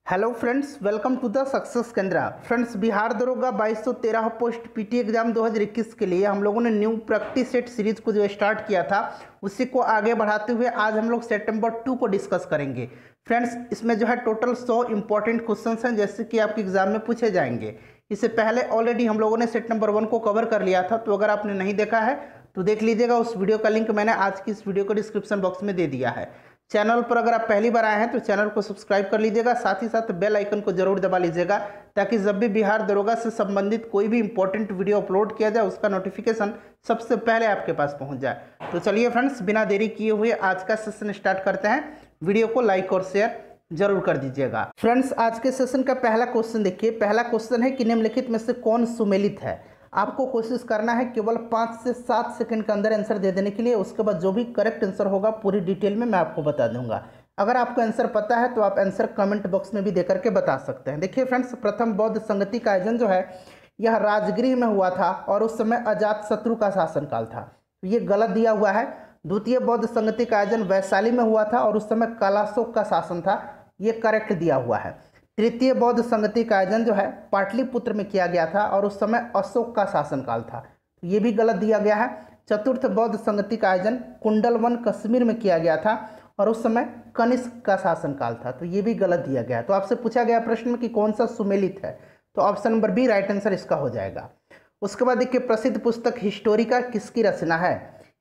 Hello friends, welcome to the success Kendra. Friends, Bihar दरोगा 2213 post PT exam 2021 के लिए हम लोगों ने न्यू प्रैक्टिस सेट सीरीज को जो स्टार्ट किया था उसी को आगे बढ़ाते हुए आज हम लोग सेट नंबर 2 को डिस्कस करेंगे। फ्रेंड्स, इसमें जो है टोटल 100 इंपॉर्टेंट क्वेश्चंस हैं जैसे कि आपके एग्जाम में पूछे जाएंगे। इससे पहले ऑलरेडी हम लोगों ने सेट नंबर 1 को कवर कर लिया था, तो अगर आपने नहीं देखा है तो देख लीजिएगा। उस वीडियो का लिंक मैंने आज की इस वीडियो को डिस्क्रिप्शन बॉक्स में दे दिया है। चैनल पर अगर आप पहली बार आए हैं तो चैनल को सब्सक्राइब कर लीजिएगा, साथ ही साथ बेल आइकन को जरूर दबा लीजिएगा ताकि जब भी बिहार दरोगा से संबंधित कोई भी इंपॉर्टेंट वीडियो अपलोड किया जाए उसका नोटिफिकेशन सबसे पहले आपके पास पहुंच जाए। तो चलिए फ्रेंड्स, बिना देरी किए हुए आज का सेशन स्टार्ट करते हैं। वीडियो को लाइक और शेयर जरूर कर दीजिएगा। फ्रेंड्स, आज के सेशन का पहला क्वेश्चन देखिए। पहला क्वेश्चन है कि निम्नलिखित में से कौन सुमेलित है। आपको कोशिश करना है केवल 5 से 7 सेकंड के अंदर आंसर दे देने के लिए। उसके बाद जो भी करेक्ट आंसर होगा पूरी डिटेल में मैं आपको बता दूंगा। अगर आपको आंसर पता है तो आप आंसर कमेंट बॉक्स में भी देकर के बता सकते हैं। देखिए फ्रेंड्स, प्रथम बौद्ध संगति का आयोजन जो है यह राजगृह में हुआ था और उस समय अजात शत्रु का शासनकाल था, तो ये गलत दिया हुआ है। द्वितीय बौद्ध संगति का आयोजन वैशाली में हुआ था और उस समय कालाशोक का शासन था, ये करेक्ट दिया हुआ है। तृतीय बौद्ध संगति का आयोजन जो है पाटलिपुत्र में किया गया था और उस समय अशोक का शासनकाल था, तो ये भी गलत दिया गया है। चतुर्थ बौद्ध संगति का आयोजन कुंडलवन कश्मीर में किया गया था और उस समय कनिष्क का शासनकाल था, तो ये भी गलत दिया गया है। तो आपसे पूछा गया प्रश्न में कि कौन सा सुमेलित है, तो option number B right answer इसका हो जाएगा। उसके बाद देखिए, प्रसिद्ध पुस्तक हिस्टोरिका किसकी रचना है।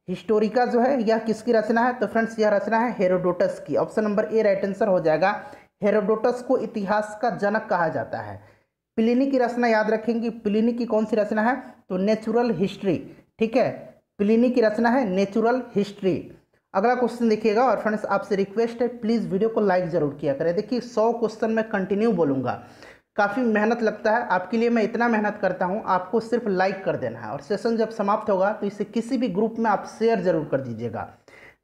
हिस्टोरिका जो है यह किसकी रचना है, तो फ्रेंड्स यह रचना है हेरोडोटस की। Option number A right answer हो जाएगा। हेरोडोटस को इतिहास का जनक कहा जाता है। प्लिनी की रचना याद रखेंगे। प्लिनी की कौन सी रचना है, तो नेचुरल हिस्ट्री। ठीक है, प्लिनी की रचना है नेचुरल हिस्ट्री। अगला क्वेश्चन देखिएगा। और फ्रेंड्स, आपसे रिक्वेस्ट है प्लीज़ वीडियो को लाइक जरूर किया करें। देखिए 100 क्वेश्चन मैं कंटिन्यू बोलूँगा, काफ़ी मेहनत लगता है आपके लिए। मैं इतना मेहनत करता हूँ, आपको सिर्फ लाइक कर देना है और सेशन जब समाप्त होगा तो इसे किसी भी ग्रुप में आप शेयर जरूर कर दीजिएगा।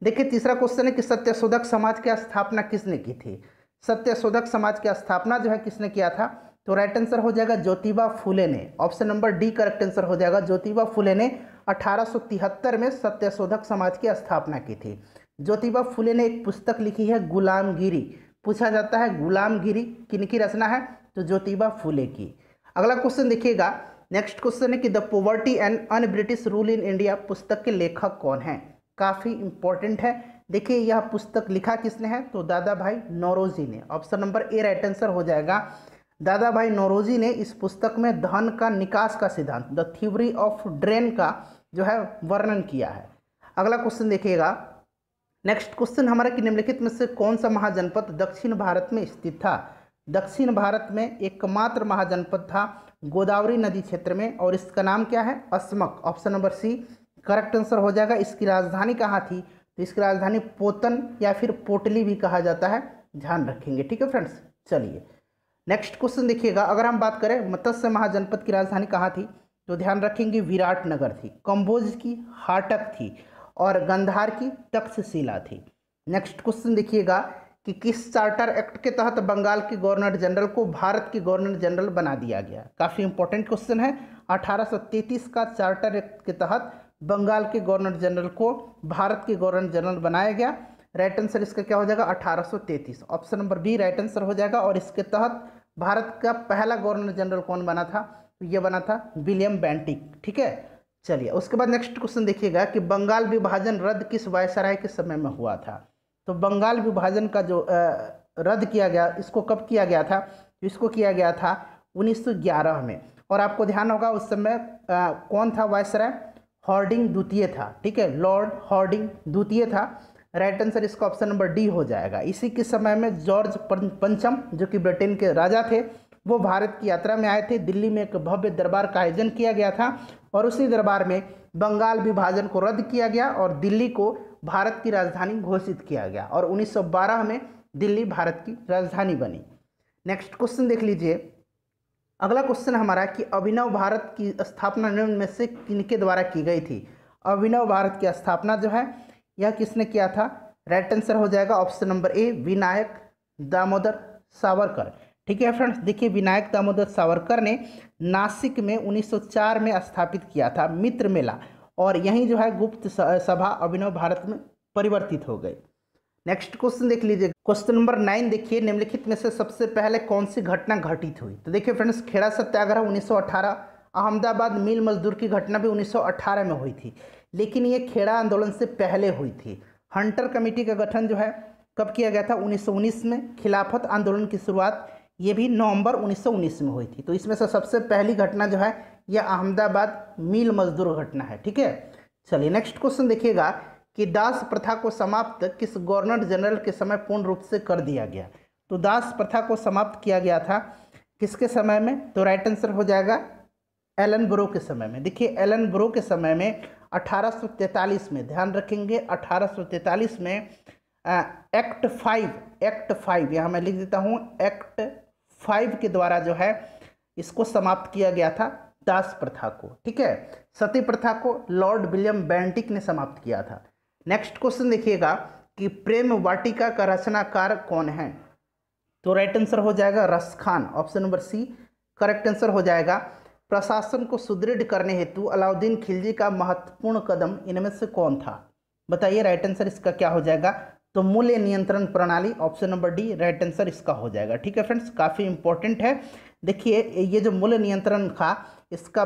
देखिए तीसरा क्वेश्चन है कि सत्यशोधक समाज की स्थापना किसने की थी। सत्यशोधक समाज की स्थापना जो है किसने किया था, तो राइट आंसर हो जाएगा ज्योतिबा फुले ने। Option number D correct answer हो जाएगा। ज्योतिबा फुले ने 1873 में सत्यशोधक समाज की स्थापना की थी। ज्योतिबा फुले ने एक पुस्तक लिखी है गुलामगिरी। पूछा जाता है गुलामगिरी किनकी रचना है, तो ज्योतिबा फुले की। अगला क्वेश्चन देखिएगा। नेक्स्ट क्वेश्चन है कि the poverty and un British rule in India पुस्तक के लेखक कौन है। काफ़ी इंपॉर्टेंट है। देखिए यह पुस्तक लिखा किसने है, तो दादा भाई नौरोजी ने। Option number A right answer हो जाएगा। दादा भाई नौरोजी ने इस पुस्तक में धन का निकास का सिद्धांत, द थ्योरी ऑफ ड्रेन का जो है वर्णन किया है। अगला क्वेश्चन देखिएगा। नेक्स्ट क्वेश्चन हमारा कि निम्नलिखित में से कौन सा महाजनपद दक्षिण भारत में स्थित था। दक्षिण भारत में एकमात्र महाजनपद था गोदावरी नदी क्षेत्र में और इसका नाम क्या है, Asmaka. Option number C correct answer हो जाएगा। इसकी राजधानी कहाँ थी, तो इसकी राजधानी पोतन या फिर पोटली भी कहा जाता है, ध्यान रखेंगे। ठीक है फ्रेंड्स, चलिए नेक्स्ट क्वेश्चन देखिएगा। अगर हम बात करें मत्स्य महाजनपद की राजधानी कहाँ थी, तो ध्यान रखेंगे विराटनगर थी, कंबोज की हाटक थी और गंधार की तक्षशिला थी। नेक्स्ट क्वेश्चन देखिएगा कि किस चार्टर एक्ट के तहत बंगाल के गवर्नर जनरल को भारत के गवर्नर जनरल बना दिया गया। काफ़ी इंपॉर्टेंट क्वेश्चन है। 1833 का चार्टर एक्ट के तहत बंगाल के गवर्नर जनरल को भारत के गवर्नर जनरल बनाया गया। राइट आंसर इसका क्या हो जाएगा, 1833। Option number B right answer हो जाएगा। और इसके तहत भारत का पहला गवर्नर जनरल कौन बना था, तो ये बना था विलियम बेंटिक। ठीक है, चलिए उसके बाद नेक्स्ट क्वेश्चन देखिएगा कि बंगाल विभाजन रद्द किस वायसराय के समय में हुआ था। तो बंगाल विभाजन का जो रद्द किया गया, इसको कब किया गया था, तो इसको किया गया था 1911 में। और आपको ध्यान होगा उस समय कौन था वायसराय, हॉर्डिंग द्वितीय था। ठीक है, लॉर्ड हॉर्डिंग द्वितीय था। राइट आंसर इसका ऑप्शन नंबर डी हो जाएगा। इसी के समय में जॉर्ज पंचम जो कि ब्रिटेन के राजा थे, वो भारत की यात्रा में आए थे। दिल्ली में एक भव्य दरबार का आयोजन किया गया था और उसी दरबार में बंगाल विभाजन को रद्द किया गया और दिल्ली को भारत की राजधानी घोषित किया गया और 1912 में दिल्ली भारत की राजधानी बनी। नेक्स्ट क्वेश्चन देख लीजिए। अगला क्वेश्चन हमारा कि अभिनव भारत की स्थापना निम्न में से किनके द्वारा की गई थी। अभिनव भारत की स्थापना जो है यह किसने किया था, राइट आंसर हो जाएगा option number A Vinayak Damodar Savarkar. ठीक है फ्रेंड्स, देखिए विनायक दामोदर सावरकर ने नासिक में 1904 में स्थापित किया था मित्र मेला और यहीं जो है गुप्त सभा अभिनव भारत में परिवर्तित हो गई। नेक्स्ट क्वेश्चन देख लीजिए, क्वेश्चन नंबर 9 देखिए, निम्नलिखित में से सबसे पहले कौन सी घटना घटित हुई। तो देखिए फ्रेंड्स, खेड़ा सत्याग्रह 1918, अहमदाबाद मिल मजदूर की घटना भी 1918 में हुई थी, लेकिन ये खेड़ा आंदोलन से पहले हुई थी। हंटर कमेटी का गठन जो है कब किया गया था, 1919 में। खिलाफत आंदोलन की शुरुआत ये भी नवंबर 1919 में हुई थी। तो इसमें से सबसे पहली घटना जो है यह अहमदाबाद मिल मजदूर घटना है, ठीक है। चलिए नेक्स्ट क्वेश्चन देखिएगा कि दास प्रथा को समाप्त किस गवर्नर जनरल के समय पूर्ण रूप से कर दिया गया। तो दास प्रथा को समाप्त किया गया था किसके समय में, तो राइट आंसर हो जाएगा एलन ब्रो के समय में। देखिए एलन ब्रो के समय में 1843 में, ध्यान रखेंगे 1843 में एक्ट 5 यहाँ मैं लिख देता हूँ, एक्ट 5 के द्वारा जो है इसको समाप्त किया गया था दास प्रथा को, ठीक है। सती प्रथा को लॉर्ड विलियम बेंटिक ने समाप्त किया था। नेक्स्ट क्वेश्चन देखिएगा कि प्रेम वाटिका का रचनाकार कौन है। तो राइट आंसर हो जाएगा Raskhan, option number C correct answer हो जाएगा। प्रशासन को सुदृढ़ करने हेतु अलाउद्दीन खिलजी का महत्वपूर्ण कदम इनमें से कौन था, बताइए राइट आंसर इसका क्या हो जाएगा। तो मूल्य नियंत्रण प्रणाली, option number D right answer इसका हो जाएगा, ठीक है फ्रेंड्स, काफ़ी इंपॉर्टेंट है। देखिए ये जो मूल्य नियंत्रण था इसका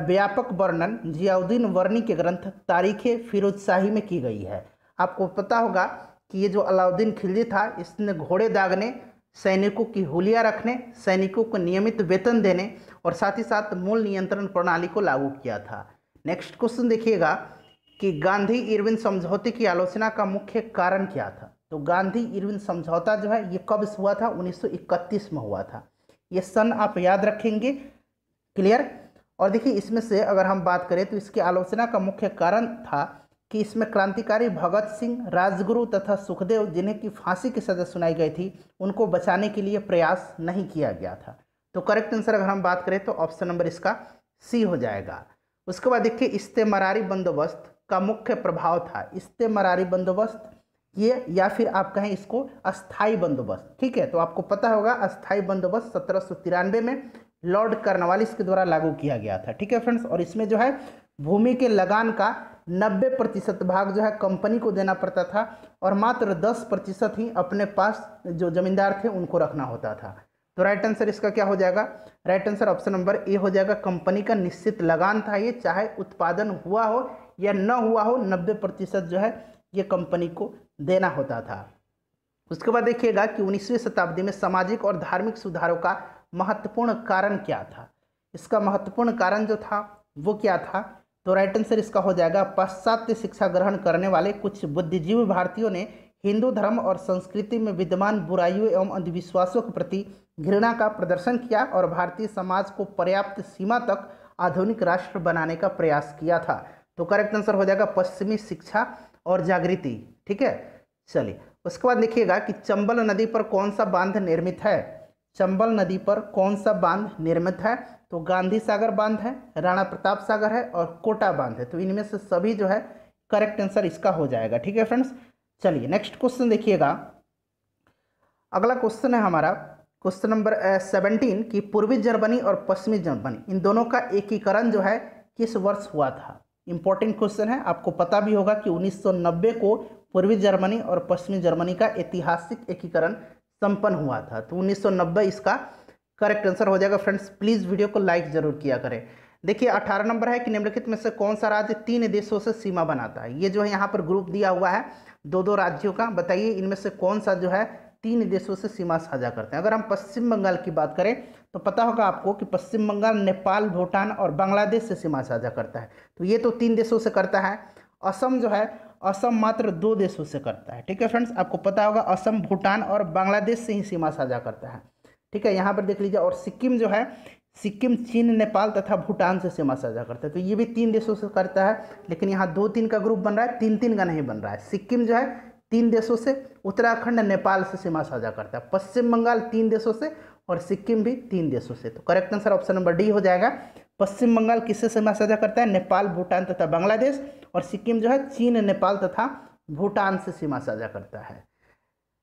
व्यापक वर्णन जियाउद्दीन वर्नी के ग्रंथ तारीख़ फिरोज शाही में की गई है। आपको पता होगा कि ये जो अलाउद्दीन खिलजी था इसने घोड़े दागने, सैनिकों की हुलिया रखने, सैनिकों को नियमित वेतन देने और साथ ही साथ मूल्य नियंत्रण प्रणाली को लागू किया था। नेक्स्ट क्वेश्चन देखिएगा कि गांधी इरविन समझौते की आलोचना का मुख्य कारण क्या था। तो गांधी इरविन समझौता जो है ये कब हुआ था, 1931 में हुआ था। ये सन आप याद रखेंगे, क्लियर। और देखिए इसमें से अगर हम बात करें तो इसकी आलोचना का मुख्य कारण था कि इसमें क्रांतिकारी भगत सिंह, राजगुरु तथा सुखदेव जिन्हें की फांसी की सजा सुनाई गई थी उनको बचाने के लिए प्रयास नहीं किया गया था। तो करेक्ट आंसर अगर हम बात करें तो ऑप्शन नंबर इसका सी हो जाएगा। उसके बाद देखिए इस्तेमारी बंदोबस्त का मुख्य प्रभाव था, इस्तेमारी बंदोबस्त ये, या फिर आप कहें इसको अस्थाई बंदोबस्त, ठीक है। तो आपको पता होगा अस्थाई बंदोबस्त 1793 में लॉर्ड कार्नवालिस के द्वारा लागू किया गया था, ठीक है फ्रेंड्स। और इसमें जो है भूमि के लगान का 90% भाग जो है कंपनी को देना पड़ता था और मात्र 10% ही अपने पास जो जमींदार थे उनको रखना होता था। तो राइट आंसर इसका क्या हो जाएगा, right answer option number A हो जाएगा। कंपनी का निश्चित लगान था ये, चाहे उत्पादन हुआ हो या न हुआ हो, 90% जो है ये कंपनी को देना होता था। उसके बाद देखिएगा कि 19वीं शताब्दी में सामाजिक और धार्मिक सुधारों का महत्वपूर्ण कारण क्या था। इसका महत्वपूर्ण कारण जो था वो क्या था, तो राइट आंसर इसका हो जाएगा पाश्चात्य शिक्षा ग्रहण करने वाले कुछ बुद्धिजीवी भारतीयों ने हिंदू धर्म और संस्कृति में विद्यमान बुराइयों एवं अंधविश्वासों के प्रति घृणा का प्रदर्शन किया और भारतीय समाज को पर्याप्त सीमा तक आधुनिक राष्ट्र बनाने का प्रयास किया था। तो करेक्ट आंसर हो जाएगा पश्चिमी शिक्षा और जागृति, ठीक है। चलिए उसके बाद देखिएगा कि चंबल नदी पर कौन सा बांध निर्मित है। चंबल नदी पर कौन सा बांध निर्मित है, तो गांधी सागर बांध है, राणा प्रताप सागर है और कोटा बांध है। तो इनमें से सभी जो है करेक्ट आंसर इसका हो जाएगा, ठीक है फ्रेंड्स। चलिए नेक्स्ट क्वेश्चन देखिएगा, अगला क्वेश्चन है हमारा क्वेश्चन नंबर 17 कि पूर्वी जर्मनी और पश्चिमी जर्मनी इन दोनों का एकीकरण जो है किस वर्ष हुआ था। इंपॉर्टेंट क्वेश्चन है, आपको पता भी होगा कि 1990 को पूर्वी जर्मनी और पश्चिमी जर्मनी का ऐतिहासिक एकीकरण संपन्न हुआ था। तो 1990 इसका करेक्ट आंसर हो जाएगा। फ्रेंड्स प्लीज़ वीडियो को लाइक जरूर किया करें। देखिए 18 नंबर है कि निम्नलिखित में से कौन सा राज्य 3 देशों से सीमा बनाता है। ये जो है यहाँ पर ग्रुप दिया हुआ है 2-2 राज्यों का, बताइए इनमें से कौन सा जो है 3 देशों से सीमा साझा करते हैं। अगर हम पश्चिम बंगाल की बात करें तो पता होगा आपको कि पश्चिम बंगाल नेपाल, भूटान और बांग्लादेश से सीमा साझा करता है। तो ये तो 3 देशों से करता है। असम जो है, असम मात्र 2 देशों से करता है, ठीक है फ्रेंड्स। आपको पता होगा असम भूटान और बांग्लादेश से ही सीमा साझा करता है, ठीक है। यहाँ पर देख लीजिए। और सिक्किम जो है, सिक्किम चीन, नेपाल तथा भूटान से सीमा साझा करता है। तो ये भी 3 देशों से करता है, लेकिन यहाँ 2-3 का ग्रुप बन रहा है, 3-3 का नहीं बन रहा है। सिक्किम जो है 3 देशों से, उत्तराखंड नेपाल से सीमा साझा करता है, पश्चिम बंगाल 3 देशों से और सिक्किम भी 3 देशों से। तो correct answer option number D हो जाएगा। पश्चिम बंगाल किससे सीमा साझा करता है, नेपाल, भूटान तथा बांग्लादेश, और सिक्किम जो है चीन, नेपाल तथा भूटान से सीमा साझा करता है।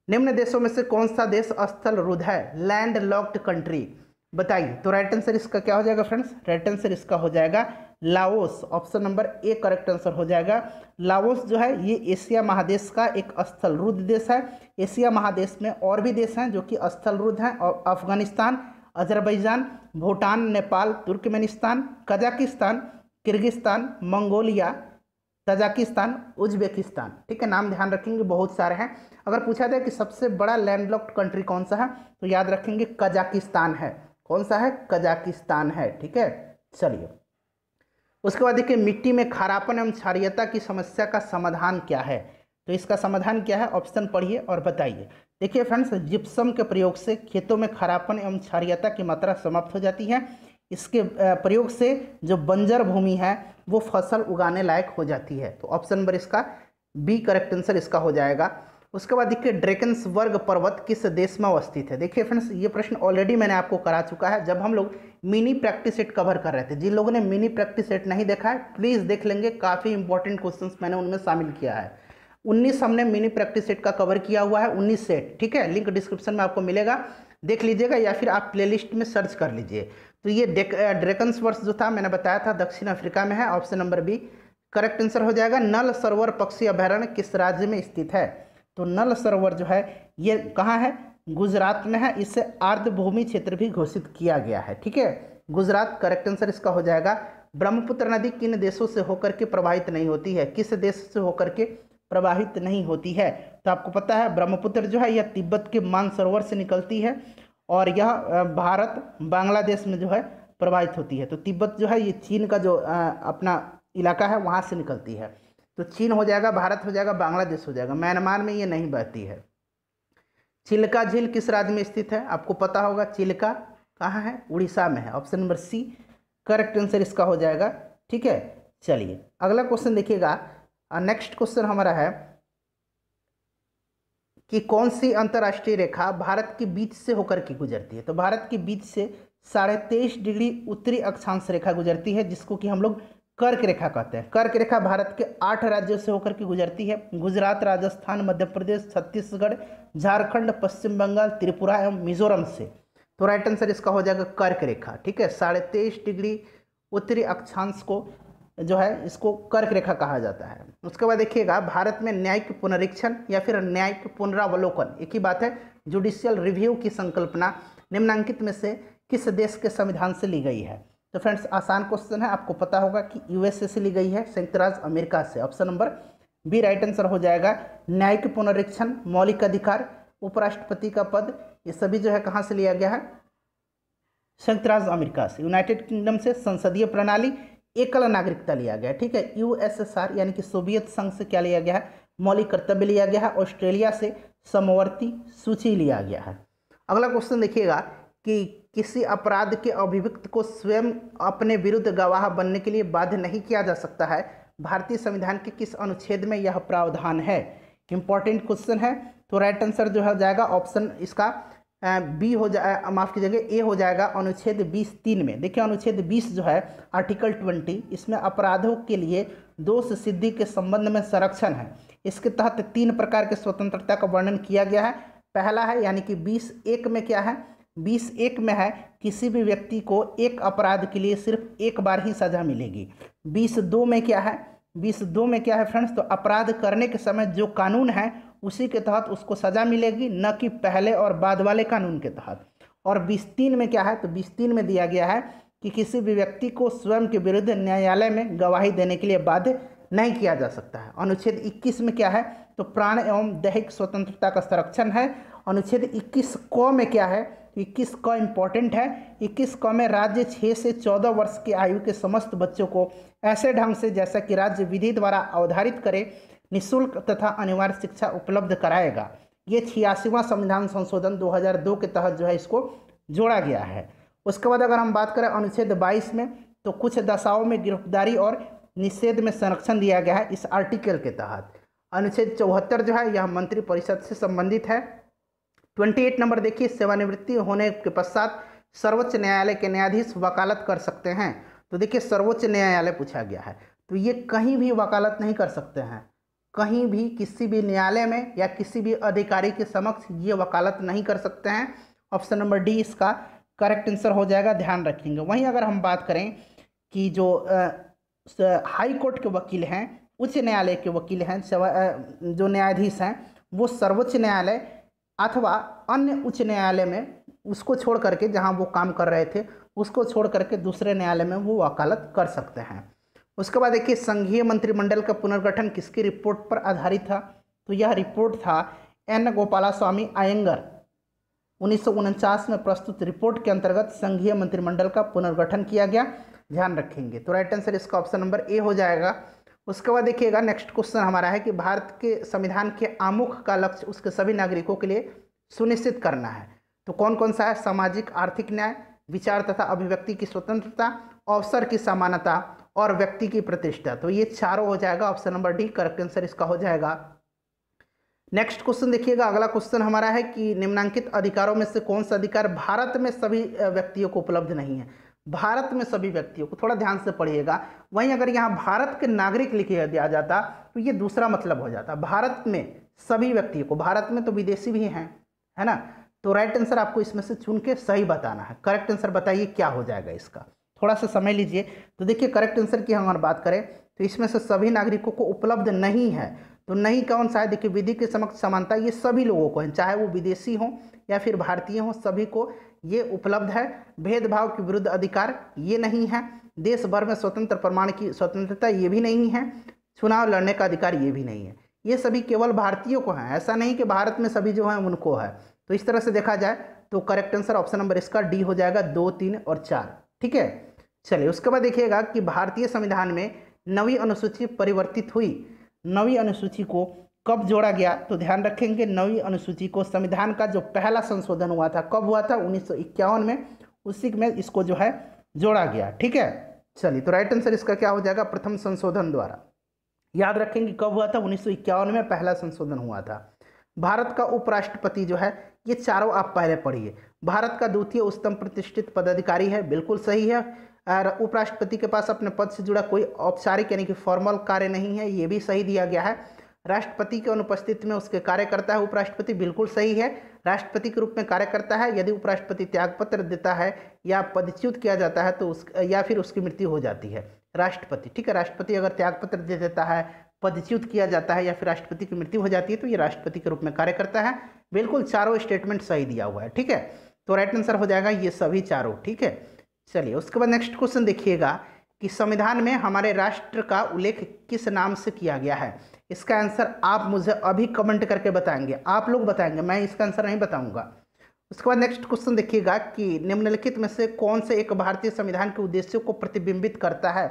निम्न देशों में से कौन सा देश स्थल रुद्ध है, लैंड लॉक्ड कंट्री, बताइए। तो राइट आंसर इसका क्या हो जाएगा फ्रेंड्स, राइट आंसर इसका हो जाएगा Laos, option number A correct answer हो जाएगा। लाओस जो है ये एशिया महादेश का एक स्थलरुद्ध देश है। एशिया महादेश में और भी देश हैं जो कि स्थलरुद्ध हैं, और Afghanistan, Azerbaijan, Bhutan, Nepal, Turkmenistan, Kazakhstan, Kyrgyzstan, Mongolia, Tajikistan, Uzbekistan. ठीक है, नाम ध्यान रखेंगे, बहुत सारे हैं। अगर पूछा जाए कि सबसे बड़ा लैंडलॉक्ड कंट्री कौन सा है, तो याद रखेंगे कजाकिस्तान है। कौन सा है? कजाकिस्तान है। ठीक है, चलिए उसके बाद देखिए, मिट्टी में खारापन एवं क्षारीयता की समस्या का समाधान क्या है? तो इसका समाधान क्या है? ऑप्शन पढ़िए और बताइए। देखिए फ्रेंड्स, जिप्सम के प्रयोग से खेतों में खारापन एवं क्षारीयता की मात्रा समाप्त हो जाती है। इसके प्रयोग से जो बंजर भूमि है वो फसल उगाने लायक हो जाती है। तो ऑप्शन नंबर इसका बी करेक्ट आंसर इसका हो जाएगा। उसके बाद देखिए, ड्रेकन्सबर्ग पर्वत किस देश में अवस्थित है? देखिए फ्रेंड्स, ये प्रश्न ऑलरेडी मैंने आपको करा चुका है जब हम लोग मिनी प्रैक्टिस सेट कवर कर रहे थे। जिन लोगों ने मिनी प्रैक्टिस सेट नहीं देखा है प्लीज़ देख लेंगे, काफ़ी इंपॉर्टेंट क्वेश्चंस मैंने उनमें शामिल किया है। 19 हमने मिनी प्रैक्टिस सेट का कवर किया हुआ है, 19 सेट। ठीक है, लिंक डिस्क्रिप्शन में आपको मिलेगा, देख लीजिएगा, या फिर आप प्लेलिस्ट में सर्च कर लीजिए। तो ये ड्रेकन्सबर्ग जो था मैंने बताया था दक्षिण अफ्रीका में है। Option number B correct answer हो जाएगा। नल सरोवर पक्षी अभयारण्य किस राज्य में स्थित है? तो नल सरोवर जो है ये कहाँ है? गुजरात में है। इसे आर्द्रभूमि क्षेत्र भी घोषित किया गया है। ठीक है, गुजरात करेक्ट आंसर इसका हो जाएगा। ब्रह्मपुत्र नदी किन देशों से होकर के प्रवाहित नहीं होती है? किस देश से होकर के प्रवाहित नहीं होती है? तो आपको पता है ब्रह्मपुत्र जो है यह तिब्बत के मानसरोवर से निकलती है, और यह भारत बांग्लादेश में जो है प्रवाहित होती है। तो तिब्बत जो है ये चीन का जो अपना इलाका है वहाँ से निकलती है। तो चीन हो जाएगा, भारत हो जाएगा, बांग्लादेश हो जाएगा। म्यांमार में ये नहीं बहती है। चिल्का झील किस राज्य में स्थित है? आपको पता होगा, चिल्का कहाँ है? उड़ीसा में है। Option number C correct answer इसका हो जाएगा। ठीक है, चलिए अगला क्वेश्चन देखिएगा। नेक्स्ट क्वेश्चन हमारा है कि कौन सी अंतर्राष्ट्रीय रेखा भारत के बीच से होकर के गुजरती है? तो भारत के बीच से 23.5 डिग्री उत्तरी अक्षांश रेखा गुजरती है, जिसको कि हम लोग कर्क रेखा कहते हैं। कर्क रेखा भारत के 8 राज्यों से होकर के गुजरती है। गुजरात, राजस्थान, मध्य प्रदेश, छत्तीसगढ़, झारखंड, पश्चिम बंगाल, त्रिपुरा एवं मिजोरम से। तो राइट आंसर इसका हो जाएगा कर्क रेखा। ठीक है, 23.5 डिग्री उत्तरी अक्षांश को जो है इसको कर्क रेखा कहा जाता है। उसके बाद देखिएगा, भारत में न्यायिक पुनरीक्षण या फिर न्यायिक पुनरावलोकन एक ही बात है, जुडिशियल रिव्यू की संकल्पना निम्नांकित में से किस देश के संविधान से ली गई है? तो फ्रेंड्स आसान क्वेश्चन है, आपको पता होगा कि यूएसए से ली गई है, संयुक्त राज्य अमेरिका से। Option number B right answer हो जाएगा। न्यायिक पुनरीक्षण, मौलिक अधिकार, उपराष्ट्रपति का पद, ये सभी जो है कहाँ से लिया गया है? संयुक्त राज्य अमेरिका से। यूनाइटेड किंगडम से संसदीय प्रणाली, एकल नागरिकता लिया गया है। ठीक है, यूएसएसआर यानी कि सोवियत संघ से क्या लिया गया है? मौलिक कर्तव्य लिया गया है। ऑस्ट्रेलिया से समवर्ती सूची लिया गया है। अगला क्वेश्चन देखिएगा कि किसी अपराध के अभियुक्त को स्वयं अपने विरुद्ध गवाह बनने के लिए बाध्य नहीं किया जा सकता है। भारतीय संविधान के किस अनुच्छेद में यह प्रावधान है? इंपॉर्टेंट क्वेश्चन है। तो राइट आंसर जो है जाएगा ऑप्शन इसका बी हो जाए, माफ कीजिएगा ए हो जाएगा, अनुच्छेद 20(3) में। देखिए अनुच्छेद 20 जो है आर्टिकल 20, इसमें अपराधों के लिए दोष सिद्धि के संबंध में संरक्षण है। इसके तहत 3 प्रकार के स्वतंत्रता का वर्णन किया गया है। पहला है यानी कि 20(1) में क्या है? 20(1) में है किसी भी व्यक्ति को एक अपराध के लिए सिर्फ एक बार ही सजा मिलेगी। 20(2) में क्या है? 20(2) में क्या है फ्रेंड्स? तो अपराध करने के समय जो कानून है उसी के तहत उसको सजा मिलेगी, न कि पहले और बाद वाले कानून के तहत। और 20(3) में क्या है? तो 20(3) में दिया गया है कि किसी भी व्यक्ति को स्वयं के विरुद्ध न्यायालय में गवाही देने के लिए बाध्य नहीं किया जा सकता है। अनुच्छेद 21 में क्या है? तो प्राण एवं दैहिक स्वतंत्रता का संरक्षण है। अनुच्छेद 21 क में क्या है? 21 क इंपॉर्टेंट है। 21 क में राज्य 6 से 14 वर्ष की आयु के समस्त बच्चों को ऐसे ढंग से जैसा कि राज्य विधि द्वारा अवधारित करे निःशुल्क तथा अनिवार्य शिक्षा उपलब्ध कराएगा। ये 86वां संविधान संशोधन 2002 के तहत जो है इसको जोड़ा गया है। उसके बाद अगर हम बात करें अनुच्छेद 22 में, तो कुछ दशाओं में गिरफ्तारी और निषेध में संरक्षण दिया गया है इस आर्टिकल के तहत। अनुच्छेद 74 जो है यह मंत्रिपरिषद से संबंधित है। 28 नंबर देखिए, सेवानिवृत्ति होने के पश्चात सर्वोच्च न्यायालय के न्यायाधीश वकालत कर सकते हैं। तो देखिए सर्वोच्च न्यायालय पूछा गया है, तो ये कहीं भी वकालत नहीं कर सकते हैं, कहीं भी किसी भी न्यायालय में या किसी भी अधिकारी के समक्ष ये वकालत नहीं कर सकते हैं। ऑप्शन नंबर डी इसका करेक्ट आंसर हो जाएगा, ध्यान रखेंगे। वहीं अगर हम बात करें कि जो हाई कोर्ट के वकील हैं, उच्च न्यायालय के वकील हैं, जो न्यायाधीश हैं वो सर्वोच्च न्यायालय अथवा अन्य उच्च न्यायालय में उसको छोड़ करके, जहां वो काम कर रहे थे उसको छोड़ करके दूसरे न्यायालय में वो वकालत कर सकते हैं। उसके बाद देखिए संघीय मंत्रिमंडल का पुनर्गठन किसकी रिपोर्ट पर आधारित था? तो यह रिपोर्ट था एन गोपालास्वामी अयंगर 1949 में प्रस्तुत रिपोर्ट के अंतर्गत संघीय मंत्रिमंडल का पुनर्गठन किया गया, ध्यान रखेंगे। तो राइट आंसर इसका ऑप्शन नंबर ए हो जाएगा। उसके बाद देखिएगा नेक्स्ट क्वेश्चन हमारा है कि भारत के संविधान के आमुख का लक्ष्य उसके सभी नागरिकों के लिए सुनिश्चित करना है। तो कौन कौन सा है? सामाजिक आर्थिक न्याय, विचार तथा अभिव्यक्ति की स्वतंत्रता, अवसर की समानता और व्यक्ति की प्रतिष्ठा। तो ये चारों हो जाएगा, option number D correct answer इसका हो जाएगा। नेक्स्ट क्वेश्चन देखिएगा, अगला क्वेश्चन हमारा है कि निम्नलिखित अधिकारों में से कौन सा अधिकार भारत में सभी व्यक्तियों को उपलब्ध नहीं है? भारत में सभी व्यक्तियों को, थोड़ा ध्यान से पढ़िएगा। वहीं अगर यहाँ भारत के नागरिक लिख दिया जाता तो ये दूसरा मतलब हो जाता, भारत में सभी व्यक्तियों को। भारत में तो विदेशी भी हैं, है ना। तो राइट आंसर आपको इसमें से चुन के सही बताना है। करेक्ट आंसर बताइए क्या हो जाएगा इसका, थोड़ा सा समय लीजिए। तो देखिए करेक्ट आंसर की हम अगर बात करें तो इसमें से सभी नागरिकों को उपलब्ध नहीं है। तो नहीं कौन सा है? देखिए विधि के समक्ष समानता, ये सभी लोगों को है, चाहे वो विदेशी हों या फिर भारतीय हों, सभी को ये उपलब्ध है। भेदभाव के विरुद्ध अधिकार ये नहीं है। देश भर में स्वतंत्र प्रमाण की स्वतंत्रता ये भी नहीं है। चुनाव लड़ने का अधिकार ये भी नहीं है। ये सभी केवल भारतीयों को है, ऐसा नहीं कि भारत में सभी जो है उनको है। तो इस तरह से देखा जाए तो करेक्ट आंसर ऑप्शन नंबर इसका डी हो जाएगा, 2, 3 और 4। ठीक है, चलिए उसके बाद देखिएगा कि भारतीय संविधान में नवीं अनुसूची परिवर्तित हुई। नवीं अनुसूची को कब जोड़ा गया? तो ध्यान रखेंगे नवीं अनुसूची को संविधान का जो पहला संशोधन हुआ था कब हुआ था? 1951 में, उसी में इसको जो है जोड़ा गया। ठीक है, चलिए तो राइट आंसर इसका क्या हो जाएगा? प्रथम संशोधन द्वारा। याद रखेंगे कब हुआ था? 1951 में पहला संशोधन हुआ था। भारत का उपराष्ट्रपति जो है, ये चारों आप पहले पढ़िए। भारत का द्वितीय उच्चतम प्रतिष्ठित पदाधिकारी है, बिल्कुल सही है। और उपराष्ट्रपति के पास अपने पद से जुड़ा कोई औपचारिक यानी कि फॉर्मल कार्य नहीं है, ये भी सही दिया गया है। राष्ट्रपति के अनुपस्थिति में उसके कार्य करता है उपराष्ट्रपति, बिल्कुल सही है। राष्ट्रपति के रूप में कार्य करता है। यदि उपराष्ट्रपति त्यागपत्र देता है या पदच्युत किया जाता है तो या फिर उसकी मृत्यु हो जाती है राष्ट्रपति। ठीक है, राष्ट्रपति अगर त्यागपत्र दे देता है, पदच्युत किया जाता है या फिर राष्ट्रपति की मृत्यु हो जाती है तो ये राष्ट्रपति के रूप में कार्य करता है। बिल्कुल चारों स्टेटमेंट सही दिया हुआ है। ठीक है, तो राइट आंसर हो जाएगा ये सभी चारों। ठीक है, चलिए उसके बाद नेक्स्ट क्वेश्चन देखिएगा कि संविधान में हमारे राष्ट्र का उल्लेख किस नाम से किया गया है? इसका आंसर आप मुझे अभी कमेंट करके बताएंगे, आप लोग बताएंगे, मैं इसका आंसर नहीं बताऊंगा। उसके बाद नेक्स्ट क्वेश्चन देखिएगा कि निम्नलिखित में से कौन से एक भारतीय संविधान के उद्देश्यों को प्रतिबिंबित करता है?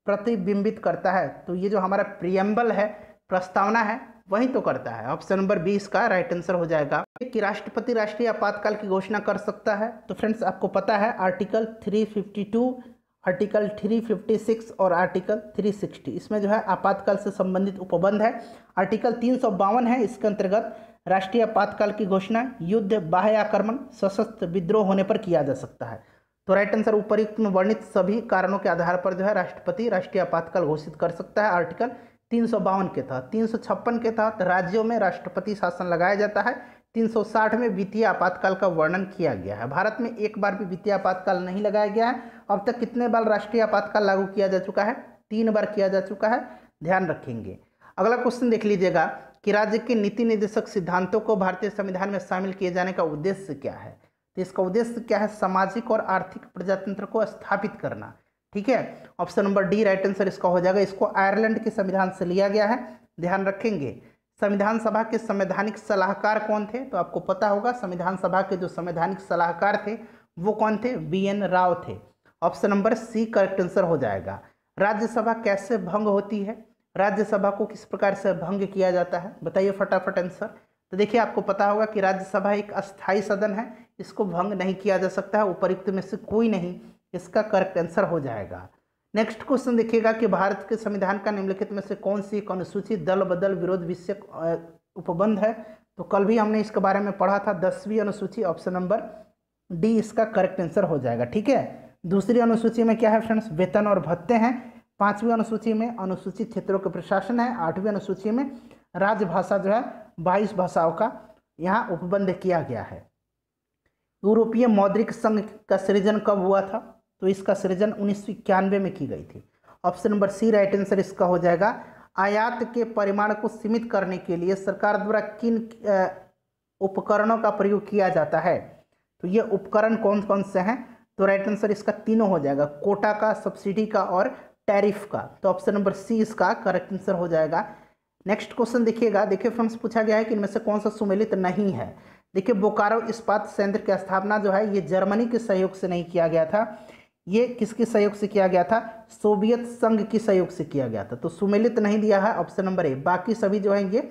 प्रतिबिंबित करता है तो ये जो हमारा प्रियम्बल है, प्रस्तावना है, वही तो करता है। ऑप्शन नंबर 20 का राइट आंसर हो जाएगा कि राष्ट्रपति राष्ट्रीय आपातकाल की घोषणा कर सकता है। तो फ्रेंड्स आपको पता है आर्टिकल 352, आर्टिकल 356 और आर्टिकल 360 इसमें जो है आपातकाल से संबंधित उपबंध है। आर्टिकल 352 है, इसके अंतर्गत राष्ट्रीय आपातकाल की घोषणा युद्ध, बाह्य आक्रमण, सशस्त्र विद्रोह होने पर किया जा सकता है। तो राइट आंसर उपरोक्त में वर्णित सभी कारणों के आधार पर जो है राष्ट्रपति राष्ट्रीय आपातकाल घोषित कर सकता है। आर्टिकल 352 के तहत। 356 के तहत राज्यों में राष्ट्रपति शासन लगाया जाता है। 360 में वित्तीय आपातकाल का वर्णन किया गया है। भारत में एक बार भी वित्तीय आपातकाल नहीं लगाया गया है। अब तक कितने बार राष्ट्रीय आपातकाल लागू किया जा चुका है? 3 बार किया जा चुका है, ध्यान रखेंगे। अगला क्वेश्चन देख लीजिएगा कि राज्य के नीति निर्देशक सिद्धांतों को भारतीय संविधान में शामिल किए जाने का उद्देश्य क्या है? तो इसका उद्देश्य क्या है? सामाजिक और आर्थिक प्रजातंत्र को स्थापित करना। ठीक है, option number D right answer इसका हो जाएगा। इसको आयरलैंड के संविधान से लिया गया है, ध्यान रखेंगे। संविधान सभा के संवैधानिक सलाहकार कौन थे? तो आपको पता होगा संविधान सभा के जो संवैधानिक सलाहकार थे वो कौन थे? BN राव थे। Option number C correct answer हो जाएगा। राज्यसभा कैसे भंग होती है? राज्यसभा को किस प्रकार से भंग किया जाता है? बताइए फटाफट आंसर। तो देखिए आपको पता होगा कि राज्यसभा एक अस्थायी सदन है, इसको भंग नहीं किया जा सकता है। उपर्युक्त में से कोई नहीं, इसका करेक्ट आंसर हो जाएगा। नेक्स्ट क्वेश्चन देखिएगा कि भारत के संविधान का निम्नलिखित में से कौन सी एक अनुसूची दल बदल विरोध विषयक उपबंध है? तो कल भी हमने इसके बारे में पढ़ा था, 10वीं अनुसूची। ऑप्शन नंबर डी इसका करेक्ट आंसर हो जाएगा। ठीक है, दूसरी अनुसूची में क्या है फ्रेंड्स? वेतन और भत्ते हैं। 5वीं अनुसूची में अनुसूचित क्षेत्रों के प्रशासन है। 8वीं अनुसूची में राजभाषा जो है 22 भाषाओं का यहाँ उपबंध किया गया है। यूरोपीय मौद्रिक संघ का सृजन कब हुआ था? तो इसका सृजन 1991 में की गई थी। Option number C right answer इसका हो जाएगा। आयात के परिमाण को सीमित करने के लिए सरकार द्वारा किन उपकरणों का प्रयोग किया जाता है? तो ये उपकरण कौन कौन से हैं? तो राइट आंसर इसका तीनों हो जाएगा, कोटा का, सब्सिडी का और टैरिफ का। तो ऑप्शन नंबर सी इसका करेक्ट आंसर हो जाएगा। नेक्स्ट क्वेश्चन देखिएगा। देखिए फ्रेंड्स, पूछा गया है कि इनमें से कौन सा सुमेलित नहीं है। देखिए बोकारो इस्पात संयंत्र की स्थापना जो है ये जर्मनी के सहयोग से नहीं किया गया था, ये किसके सहयोग से किया गया था? सोवियत संघ के सहयोग से किया गया था। तो सुमेलित नहीं दिया है ऑप्शन नंबर ए, बाकी सभी जो है ये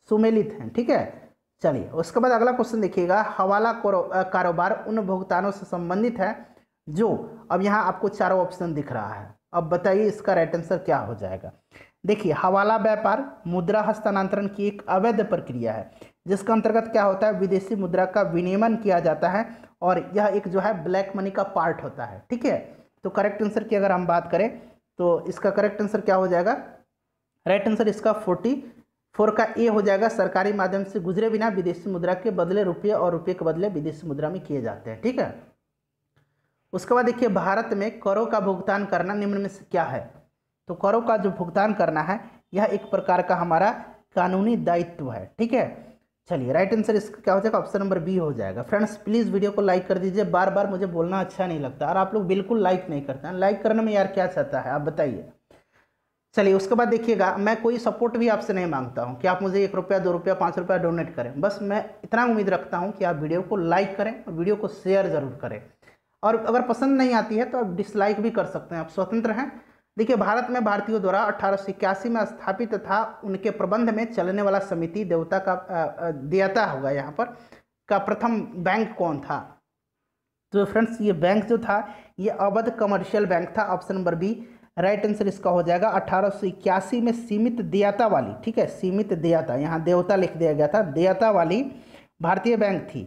सुमेलित हैं। ठीक है, चलिए उसके बाद अगला क्वेश्चन देखिएगा। हवाला कारोबार उन भुगतानों से संबंधित है जो, अब यहाँ आपको चारों ऑप्शन दिख रहा है, अब बताइए इसका राइट आंसर क्या हो जाएगा। देखिए हवाला व्यापार मुद्रा हस्तांतरण की एक अवैध प्रक्रिया है जिसके अंतर्गत क्या होता है? विदेशी मुद्रा का विनिमय किया जाता है और यह एक जो है ब्लैक मनी का पार्ट होता है। ठीक है, तो करेक्ट आंसर की अगर हम बात करें तो इसका करेक्ट आंसर क्या हो जाएगा? राइट आंसर इसका 44 का ए हो जाएगा। सरकारी माध्यम से गुजरे बिना विदेशी मुद्रा के बदले रुपये और रुपये के बदले विदेशी मुद्रा में किए जाते हैं। ठीक है, उसके बाद देखिए भारत में करों का भुगतान करना निम्न में से क्या है? तो करों का जो भुगतान करना है यह एक प्रकार का हमारा कानूनी दायित्व है। ठीक है, चलिए राइट आंसर इसका क्या हो जाएगा? ऑप्शन नंबर बी हो जाएगा। फ्रेंड्स प्लीज़ वीडियो को लाइक कर दीजिए, बार बार मुझे बोलना अच्छा नहीं लगता और आप लोग बिल्कुल लाइक नहीं करते हैं। लाइक करने में यार क्या चाहता है आप बताइए। चलिए उसके बाद देखिएगा, मैं कोई सपोर्ट भी आपसे नहीं मांगता हूं कि आप मुझे 1 रुपया 2 रुपया 5 रुपया डोनेट करें, बस मैं इतना उम्मीद रखता हूं कि आप वीडियो को लाइक करें और वीडियो को शेयर ज़रूर करें, और अगर पसंद नहीं आती है तो आप डिसलाइक भी कर सकते हैं, आप स्वतंत्र हैं। देखिए भारत में भारतीयों द्वारा 1881 में स्थापित था, उनके प्रबंध में चलने वाला समिति देवता का देयता होगा यहाँ पर का प्रथम बैंक कौन था? तो फ्रेंड्स ये बैंक जो था ये अवध कमर्शियल बैंक था। Option number B right answer इसका हो जाएगा। 1881 में सीमित देयता वाली, ठीक है, सीमित देयता, यहाँ देवता लिख दिया गया था, देयता वाली भारतीय बैंक थी।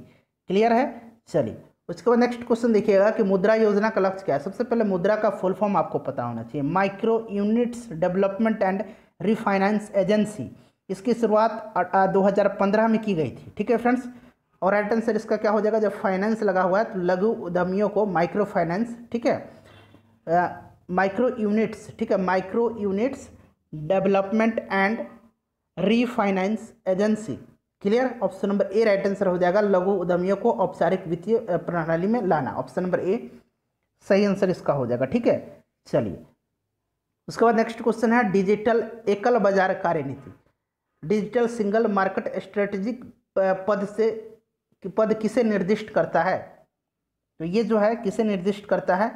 क्लियर है? चलिए उसके बाद नेक्स्ट क्वेश्चन देखिएगा कि मुद्रा योजना का लक्ष्य क्या है। सबसे पहले मुद्रा का फुल फॉर्म आपको पता होना चाहिए, micro units development and refinance agency. इसकी शुरुआत 2015 में की गई थी। ठीक है फ्रेंड्स, और राइट आंसर इसका क्या हो जाएगा? जब फाइनेंस लगा हुआ है तो लघु उद्यमियों को माइक्रो फाइनेंस, ठीक है, माइक्रो यूनिट्स, ठीक है, micro units development and refinance agency. Clear? Option number A right answer हो जाएगा, लघु उद्यमियों को औपचारिक वित्तीय प्रणाली में लाना। ऑप्शन नंबर ए सही आंसर इसका हो जाएगा। ठीक है, चलिए उसके बाद नेक्स्ट क्वेश्चन है डिजिटल एकल बाजार कार्यनीति, डिजिटल सिंगल मार्केट स्ट्रेटेजिक पद किसे निर्दिष्ट करता है? तो ये जो है किसे निर्दिष्ट करता है?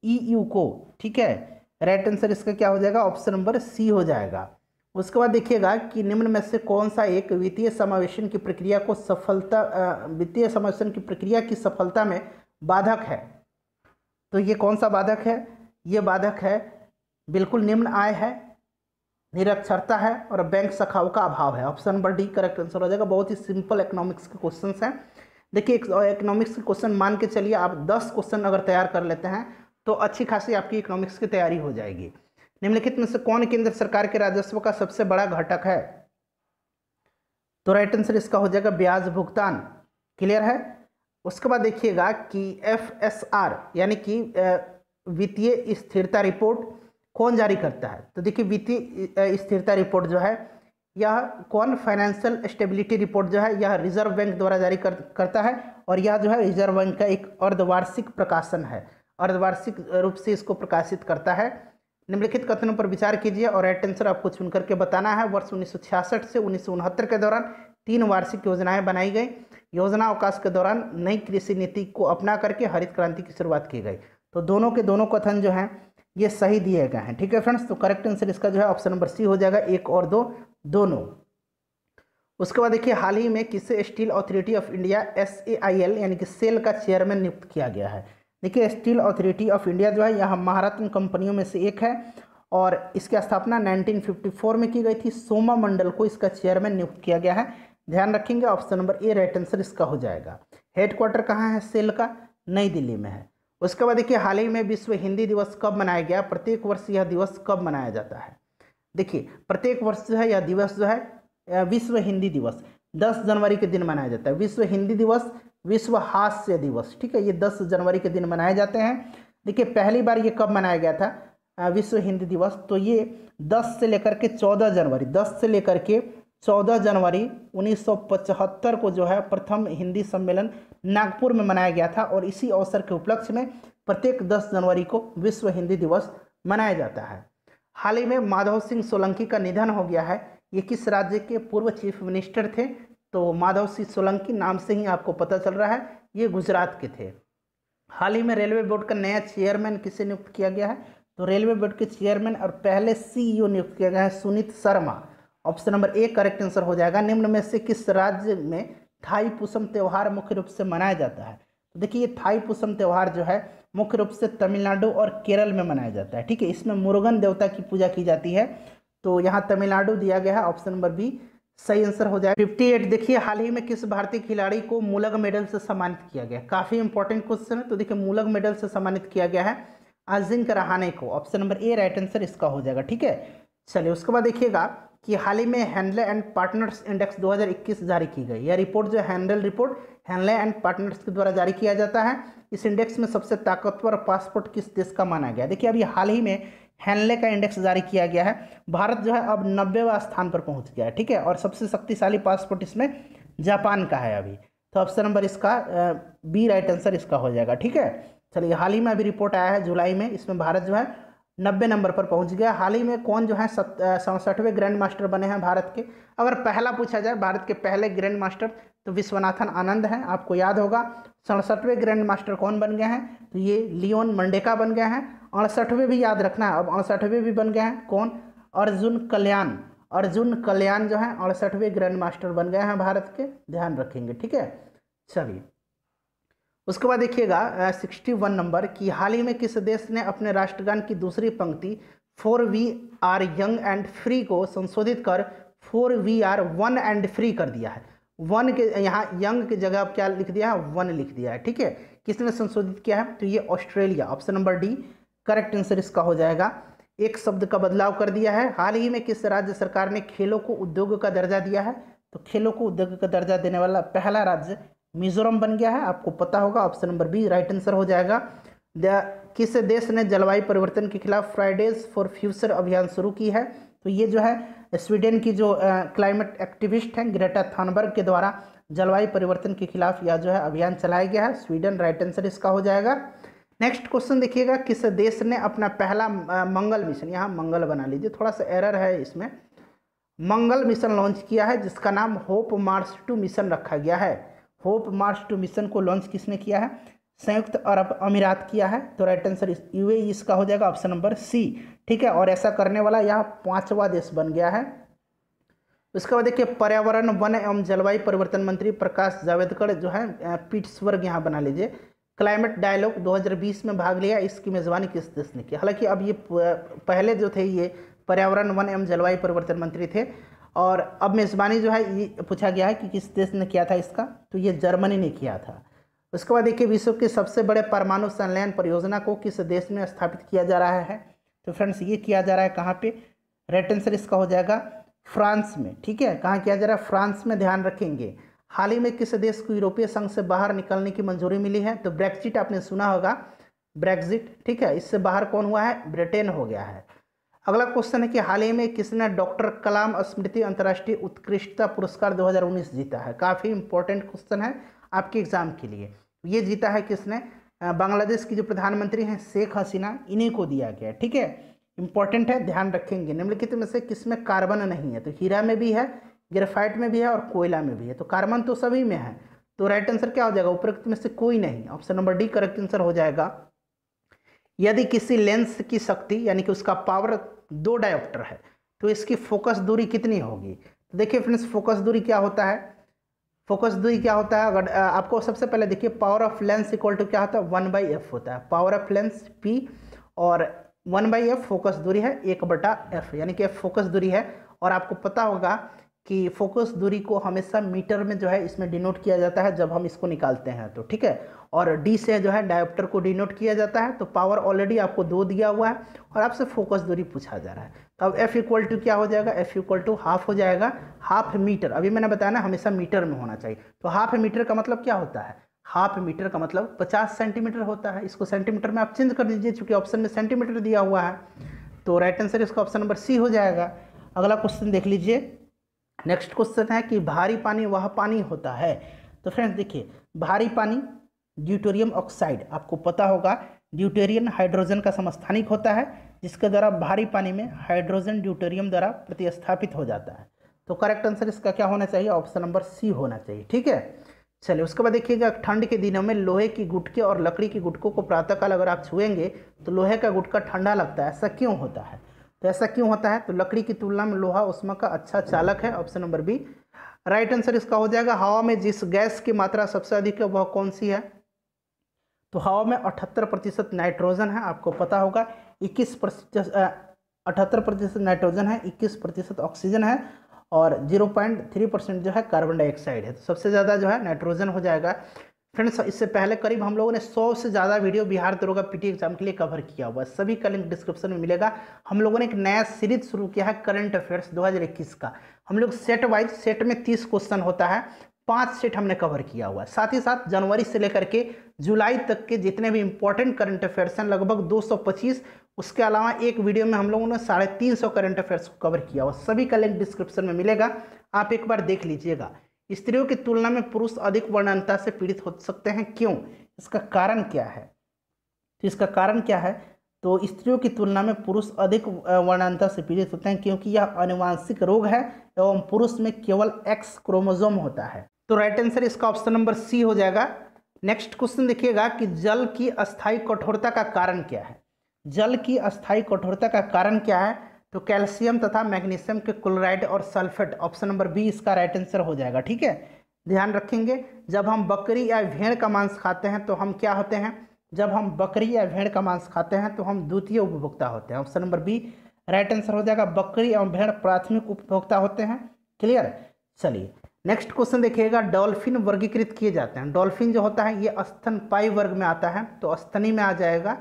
ईयू को। ठीक है, राइट आंसर इसका क्या हो जाएगा? ऑप्शन नंबर सी हो जाएगा। उसके बाद देखिएगा कि निम्न में से कौन सा एक वित्तीय समावेशन की प्रक्रिया को वित्तीय समावेशन की प्रक्रिया की सफलता में बाधक है? तो ये कौन सा बाधक है? ये बाधक है बिल्कुल निम्न आय है, निरक्षरता है और बैंक शाखाओं का अभाव है। Option number D correct answer हो जाएगा। बहुत ही सिंपल इकोनॉमिक्स के क्वेश्चन हैं। देखिए इकोनॉमिक्स के क्वेश्चन मान के चलिए आप 10 क्वेश्चन अगर तैयार कर लेते हैं तो अच्छी खासी आपकी इकोनॉमिक्स की तैयारी हो जाएगी। निम्नलिखित में से कौन केंद्र सरकार के राजस्व का सबसे बड़ा घटक है? तो राइट आंसर इसका हो जाएगा ब्याज भुगतान। क्लियर है? उसके बाद देखिएगा कि FSR यानी कि वित्तीय स्थिरता रिपोर्ट कौन जारी करता है? तो देखिए वित्तीय स्थिरता रिपोर्ट जो है यह कौन, फाइनेंशियल स्टेबिलिटी रिपोर्ट जो है यह रिजर्व बैंक द्वारा जारी करता है, और यह जो है रिजर्व बैंक का एक अर्धवार्षिक प्रकाशन है, अर्धवार्षिक रूप से इसको प्रकाशित करता है। निम्नलिखित कथनों पर विचार कीजिए और राइट आंसर आपको चुन करके बताना है। वर्ष 1966 से 1969 के दौरान 3 वार्षिक योजनाएं बनाई गई। योजना अवकाश के दौरान नई कृषि नीति को अपना करके हरित क्रांति की शुरुआत की गई। तो दोनों के दोनों कथन जो हैं ये सही दिए गए हैं। ठीक है फ्रेंड्स, तो करेक्ट आंसर इसका जो है ऑप्शन नंबर सी हो जाएगा, 1 और 2 दोनों। उसके बाद देखिए हाल ही में किसे steel authority of India SAIL यानी कि सेल का चेयरमैन नियुक्त किया गया है? देखिए स्टील अथॉरिटी ऑफ इंडिया जो है यह महारत्न कंपनियों में से एक है और इसकी स्थापना 1954 में की गई थी। सोमा मंडल को इसका चेयरमैन नियुक्त किया गया है। ध्यान रखेंगे option number A right answer इसका हो जाएगा। हेडक्वार्टर कहाँ है सेल का? नई दिल्ली में है। उसके बाद देखिए हाल ही में विश्व हिंदी दिवस कब मनाया गया? प्रत्येक वर्ष यह दिवस कब मनाया जाता है? देखिए प्रत्येक वर्ष जो है यह दिवस जो है विश्व हिंदी दिवस 10 जनवरी के दिन मनाया जाता है। विश्व हिंदी दिवस, विश्व हास्य दिवस, ठीक है, ये 10 जनवरी के दिन मनाए जाते हैं। देखिए पहली बार ये कब मनाया गया था? विश्व हिंदी दिवस, तो ये 10 से लेकर के 14 जनवरी 10 से लेकर के 14 जनवरी 1975 को जो है प्रथम हिंदी सम्मेलन नागपुर में मनाया गया था, और इसी अवसर के उपलक्ष्य में प्रत्येक 10 जनवरी को विश्व हिंदी दिवस मनाया जाता है। हाल ही में माधव सिंह सोलंकी का निधन हो गया है। ये किस राज्य के पूर्व चीफ मिनिस्टर थे? तो माधव सिंह सोलंकी, नाम से ही आपको पता चल रहा है ये गुजरात के थे। हाल ही में रेलवे बोर्ड का नया चेयरमैन किसे नियुक्त किया गया है? तो रेलवे बोर्ड के चेयरमैन और पहले सीईओ नियुक्त किया गया है Sunit Sharma. Option number A correct answer हो जाएगा। निम्न में से किस राज्य में थाई पुसम त्यौहार मुख्य रूप से मनाया जाता है? तो देखिए ये थाई पुसम त्यौहार जो है मुख्य रूप से तमिलनाडु और केरल में मनाया जाता है। ठीक है, इसमें मुरुगन देवता की पूजा की जाती है, तो यहाँ तमिलनाडु दिया गया है। ऑप्शन नंबर बी सही आंसर हो जाएगा। 58 देखिए हाल ही में किस भारतीय खिलाड़ी को मूलग मेडल से सम्मानित किया गया? काफी इंपॉर्टेंट क्वेश्चन है। तो देखिए मूलग मेडल से सम्मानित किया गया है अजिंक्य रहाणे को। Option number A right answer इसका हो जाएगा। ठीक है, चलिए उसके बाद देखिएगा कि हाल ही में हैंडले एंड पार्टनर्स इंडेक्स 2021 जारी की गई। यह रिपोर्ट जो handle report handle and partners के द्वारा जारी किया जाता है। इस इंडेक्स में सबसे ताकतवर पासपोर्ट किस देश का माना गया? देखिए अभी हाल ही में हैंडले का इंडेक्स जारी किया गया है। भारत जो है अब 90वां स्थान पर पहुंच गया है। ठीक है, और सबसे शक्तिशाली पासपोर्ट इसमें जापान का है अभी। तो ऑप्शन नंबर इसका बी राइट आंसर इसका हो जाएगा। ठीक है, चलिए हाल ही में अभी रिपोर्ट आया है जुलाई में, इसमें भारत जो है 90 नंबर पर पहुंच गया। हाल ही में कौन जो है 67वें ग्रैंड मास्टर बने हैं भारत के? अगर पहला पूछा जाए भारत के पहले ग्रैंड मास्टर तो विश्वनाथन आनंद हैं, आपको याद होगा। 67वें ग्रैंड मास्टर कौन बन गए हैं? तो ये लियोन मंडेका बन गए हैं। 68वें भी याद रखना है, अब 68वें भी बन गए हैं। कौन? अर्जुन कल्याण। अर्जुन कल्याण जो है 68वें ग्रैंड मास्टर बन गए हैं भारत के, ध्यान रखेंगे। ठीक है, चलिए उसके बाद देखिएगा 61 नंबर कि हाल ही में किस देश ने अपने राष्ट्रगान की दूसरी पंक्ति for we are young and free को संशोधित कर for we are one and free कर दिया है? वन के यहाँ यंग की जगह क्या लिख दिया है? वन लिख दिया है। ठीक है, किसने संशोधित किया है? तो ये Australia. Option number D correct answer इसका हो जाएगा। एक शब्द का बदलाव कर दिया है। हाल ही में किस राज्य सरकार ने खेलों को उद्योग का दर्जा दिया है? तो खेलों को उद्योग का दर्जा देने वाला पहला राज्य मिजोरम बन गया है, आपको पता होगा। Option number B right answer हो जाएगा। किस देश ने जलवायु परिवर्तन के खिलाफ फ्राइडेज फॉर फ्यूचर अभियान शुरू की है? तो ये जो है स्वीडन की जो क्लाइमेट एक्टिविस्ट हैं ग्रेटा थनबर्ग के द्वारा जलवायु परिवर्तन के खिलाफ यह जो है अभियान चलाया गया है। स्वीडन राइट आंसर इसका हो जाएगा। नेक्स्ट क्वेश्चन देखिएगा, किस देश ने अपना पहला मंगल मिशन, यहाँ मंगल बना लीजिए, थोड़ा सा एरर है इसमें, मंगल मिशन लॉन्च किया है जिसका नाम होप मार्स 2 मिशन रखा गया है। होप मार्स 2 मिशन को लॉन्च किसने किया है? संयुक्त अरब अमीरात किया है। तो राइट आंसर यूएई इसका हो जाएगा। Option number C. ठीक है, और ऐसा करने वाला यह 5वां देश बन गया है। उसके बाद देखिए पर्यावरण वन एवं जलवायु परिवर्तन मंत्री प्रकाश जावड़ेकर जो है पिट्सबर्ग यहाँ बना लीजिए क्लाइमेट डायलॉग 2020 में भाग लिया। इसकी मेजबानी किस देश ने की? हालांकि अब ये पहले जो थे ये पर्यावरण वन एवं जलवायु परिवर्तन मंत्री थे, और अब मेजबानी जो है ये पूछा गया है कि किस देश ने किया था इसका? तो ये जर्मनी ने किया था। उसके बाद देखिए विश्व के सबसे बड़े परमाणु संलयन परियोजना को किस देश में स्थापित किया जा रहा है? तो फ्रेंड्स ये किया जा रहा है कहाँ पे? राइट आंसर इसका हो जाएगा फ्रांस में। ठीक है, कहाँ किया जा रहा है? फ्रांस में, ध्यान रखेंगे। हाल ही में किस देश को यूरोपीय संघ से बाहर निकलने की मंजूरी मिली है? तो ब्रेक्जिट आपने सुना होगा, ब्रेक्जिट। ठीक है, इससे बाहर कौन हुआ है? ब्रिटेन हो गया है। अगला क्वेश्चन है कि हाल ही में किसने डॉक्टर कलाम स्मृति अंतर्राष्ट्रीय उत्कृष्टता पुरस्कार 2019 जीता है? काफ़ी इंपॉर्टेंट क्वेश्चन है आपके एग्जाम के लिए। ये जीता है किसने? बांग्लादेश की जो प्रधानमंत्री हैं शेख हसीना, इन्हीं को दिया गया। ठीक है, इंपॉर्टेंट है, ध्यान रखेंगे। निम्नलिखित में से किसमें कार्बन नहीं है? तो हीरा में भी है, ग्रेफाइट में भी है और कोयला में भी है। तो कार्बन तो सभी में है, तो राइट आंसर क्या हो जाएगा? उपरोक्त में से कोई नहीं। Option number D correct answer हो जाएगा। यदि किसी लेंस की शक्ति यानी कि उसका पावर 2 डायोप्टर है तो इसकी फोकस दूरी कितनी होगी? तो देखिए फ्रेंड्स, फोकस दूरी क्या होता है? फोकस दूरी क्या होता है? अगर आपको सबसे पहले देखिए power of lens equal to क्या होता है? 1/f होता है। पावर ऑफ लेंस p और 1/f फोकस दूरी है 1/f, यानी कि f फोकस दूरी है। और आपको पता होगा कि फोकस दूरी को हमेशा मीटर में जो है इसमें डिनोट किया जाता है जब हम इसको निकालते हैं तो। ठीक है, और डी से जो है डायोप्टर को डिनोट किया जाता है। तो पावर ऑलरेडी आपको 2 दिया हुआ है और आपसे फोकस दूरी पूछा जा रहा है। तो अब f इक्वल टू क्या हो जाएगा? f इक्वल टू हाफ हो जाएगा। हाफ मीटर, अभी मैंने बताया ना हमेशा मीटर में होना चाहिए। तो हाफ मीटर का मतलब क्या होता है? हाफ मीटर का मतलब 50 सेंटीमीटर होता है। इसको सेंटीमीटर में आप चेंज कर दीजिए, चूंकि ऑप्शन में सेंटीमीटर दिया हुआ है। तो राइट आंसर इसका ऑप्शन नंबर सी हो जाएगा। अगला क्वेश्चन देख लीजिए। नेक्स्ट क्वेश्चन है कि भारी पानी वह पानी होता है। तो फ्रेंड्स देखिए, भारी पानी ड्यूटेरियम ऑक्साइड, आपको पता होगा ड्यूटेरियम हाइड्रोजन का समस्थानिक होता है, जिसके द्वारा भारी पानी में हाइड्रोजन ड्यूटेरियम द्वारा प्रतिस्थापित हो जाता है। तो करेक्ट आंसर इसका क्या होना चाहिए? ऑप्शन नंबर सी होना चाहिए। ठीक है, चलिए उसके बाद देखिएगा, ठंड के दिनों में लोहे की गुटके और लकड़ी की गुटकों को प्रातःकाल अगर आप छुएंगे तो लोहे का गुटका ठंडा लगता है, ऐसा क्यों होता है? तो ऐसा क्यों होता है? तो लकड़ी की तुलना में लोहा ऊष्मा का अच्छा चालक है, option number B. Right answer इसका हो जाएगा, हवा में जिस गैस की मात्रा सबसे अधिक है वह कौन सी है? तो हवा में 78% नाइट्रोजन है, आपको पता होगा 78% नाइट्रोजन है, 21% ऑक्सीजन है और 0.3% जो है कार्बन डाइऑक्साइड है। तो सबसे ज़्यादा जो है नाइट्रोजन हो जाएगा। फ्रेंड्स, इससे पहले करीब हम लोगों ने 100 से ज़्यादा वीडियो बिहार दरोगा पीटी एग्जाम के लिए कवर किया हुआ है, सभी का लिंक डिस्क्रिप्शन में मिलेगा। हम लोगों ने एक नया सीरीज शुरू किया है करंट अफेयर्स 2021 का। हम लोग सेट वाइज, सेट में 30 क्वेश्चन होता है, 5 सेट हमने कवर किया हुआ है। साथ ही साथ जनवरी से लेकर के जुलाई तक के जितने भी इंपॉर्टेंट करंट अफेयर्स हैं लगभग 225, उसके अलावा एक वीडियो में हम लोगों ने 350 करंट अफेयर्स को कवर किया हुआ। सभी का लिंक डिस्क्रिप्शन में मिलेगा, आप एक बार देख लीजिएगा। स्त्रियों की तुलना में पुरुष अधिक वर्णनता से पीड़ित हो सकते हैं, क्यों? इसका कारण क्या है? तो इसका कारण क्या है? तो स्त्रियों की तुलना में पुरुष अधिक वर्णनता से पीड़ित होते हैं क्योंकि यह आनुवांशिक रोग है एवं पुरुष में केवल एक्स क्रोमोसोम होता है। तो राइट आंसर इसका ऑप्शन नंबर सी हो जाएगा। नेक्स्ट क्वेश्चन देखिएगा कि जल की अस्थायी कठोरता का कारण क्या है? जल की अस्थायी कठोरता का कारण क्या है? तो कैल्शियम तथा मैग्नीशियम के क्लोराइड और सल्फेट, ऑप्शन नंबर बी इसका राइट आंसर हो जाएगा। ठीक है, ध्यान रखेंगे, जब हम बकरी या भेड़ का मांस खाते हैं तो हम क्या होते हैं? जब हम बकरी या भेड़ का मांस खाते हैं तो हम द्वितीय उपभोक्ता होते हैं, option number B right answer हो जाएगा। बकरी एवं भेड़ प्राथमिक उपभोक्ता होते हैं। क्लियर? चलिए नेक्स्ट क्वेश्चन देखिएगा, डॉल्फिन वर्गीकृत किए जाते हैं। डॉल्फिन जो होता है ये स्तनपायी वर्ग में आता है, तो स्तनी में आ जाएगा।